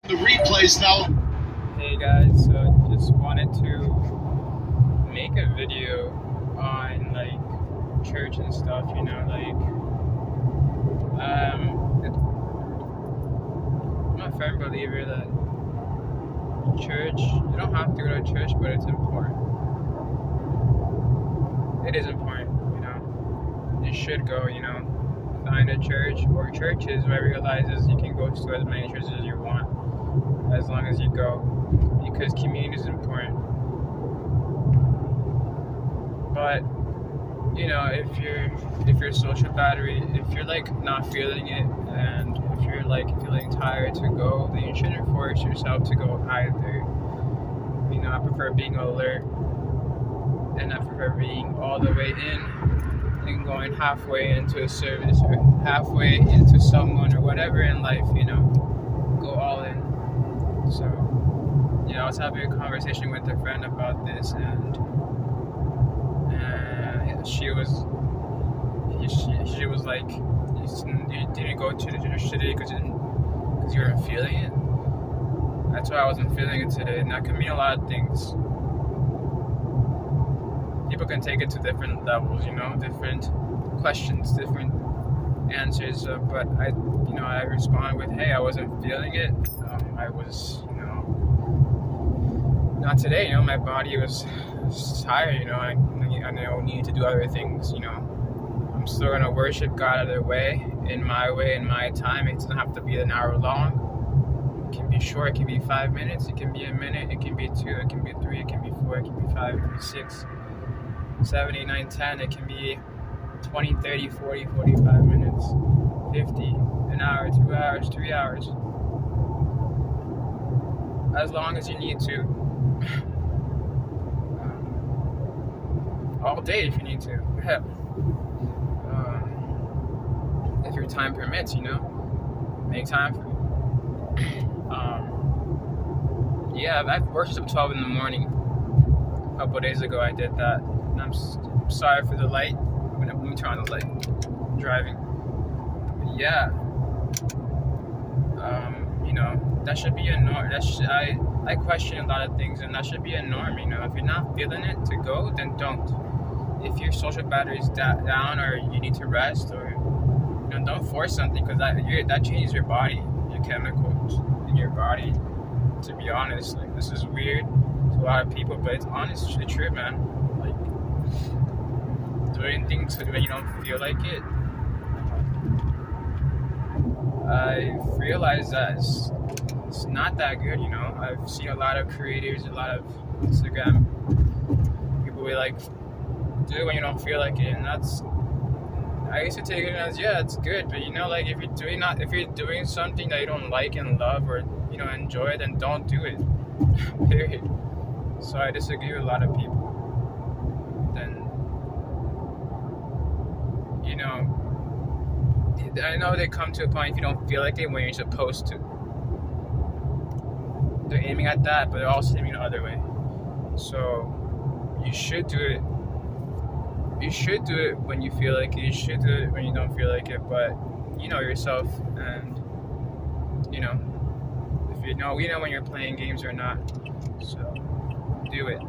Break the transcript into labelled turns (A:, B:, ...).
A: The replays now.
B: Hey guys, so just wanted to make a video on like church and stuff, I'm a firm believer that church, you don't have to go to church, but it's important. It is important, you should go, find a church or churches where it realizes you can go to as many churches as you want, as long as you go, because community is important. But if your social battery, if you're like not feeling it, and if you're like feeling tired to go, then you shouldn't force yourself to go either. I prefer being alert, and I prefer being all the way in and going halfway into a service or halfway into someone or whatever in life, go all in. So, I was having a conversation with a friend about this, and she was like, you didn't go to the church today because you weren't feeling it. That's why I wasn't feeling it today, and that can mean a lot of things. People can take it to different levels, different questions, different answers. But I respond with, hey, I wasn't feeling it. I was, not today. My body was tired. I need to do other things. I'm still gonna worship God other way, in my time. It doesn't have to be an hour long. It can be short. It can be 5 minutes. It can be a minute. It can be 2. It can be 3. It can be 4. It can be 5. It can be 6, 7, 8, 9, 10. It can be 20, 30, 40, 45 minutes, 50, an hour, 2 hours, 3 hours. As long as you need to. All day if you need to. Hell. If your time permits, make time for it. I've worshipped at 12 in the morning. A couple days ago I did that. And I'm sorry for the light. Let me turn on the light. I'm driving. But that should be a norm. I question a lot of things, and that should be a norm. If you're not feeling it to go, then don't. If your social battery is down, or you need to rest, or don't force something, because that changes your body, your chemicals in your body. To be honest, this is weird to a lot of people, but it's honestly true, man. Doing things when you don't feel like it, I realized that it's not that good. I've seen a lot of creators, a lot of Instagram people will do it when you don't feel like it, and I used to take it as, it's good, but if you're doing something that you don't like and love, or enjoy, then don't do it. Period. So I disagree with a lot of people. Then I know they come to a point if you don't feel like it when you're supposed to. They're aiming at that, but they're also aiming the other way. So you should do it. You should do it when you feel like it. You should do it when you don't feel like it. But you know yourself, and if we know when you're playing games or not. So do it.